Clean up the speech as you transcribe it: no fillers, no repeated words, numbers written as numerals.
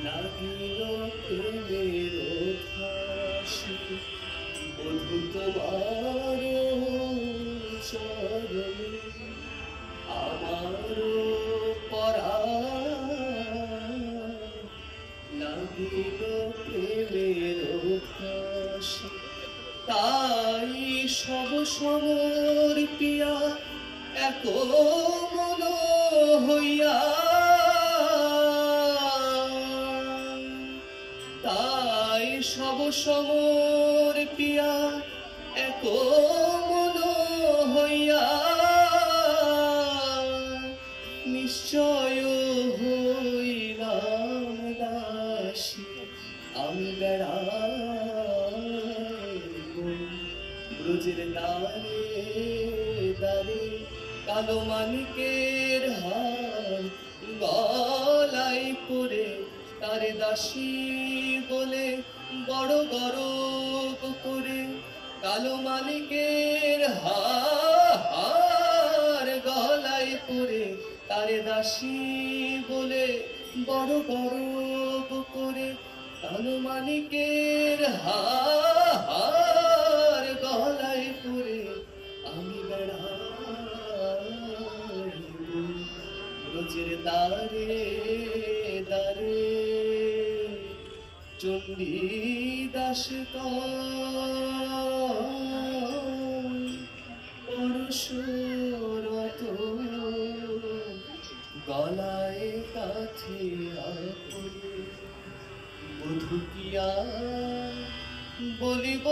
লাগিল প্রেমের ফাঁসি বধূ তোমার চরণে আমার পরাণ লাগিল প্রেমের ফাঁসি তাই সব সমর পিয়া এক মন হইয়া তাই সব সমর পিয়া এক মন হইয়া নিশ্চয় হইলাম দাসী আমি বেড়াইব ব্রজের দ্বারে দ্বারে কালো মানিকের হার গলায় পরে তারে দাসী বলে বড় গরব করে কালো মানিকের হার গলায় পরে তারে দাসী বলে বড় গরব করে কালো মানিকের হার গলায় পরে আমি বেড়াইব ব্রজের দ্বারে দ্বারে চণ্ডীদাস পরশুরত গলায় কাছে বধূ কিয়া বলিব।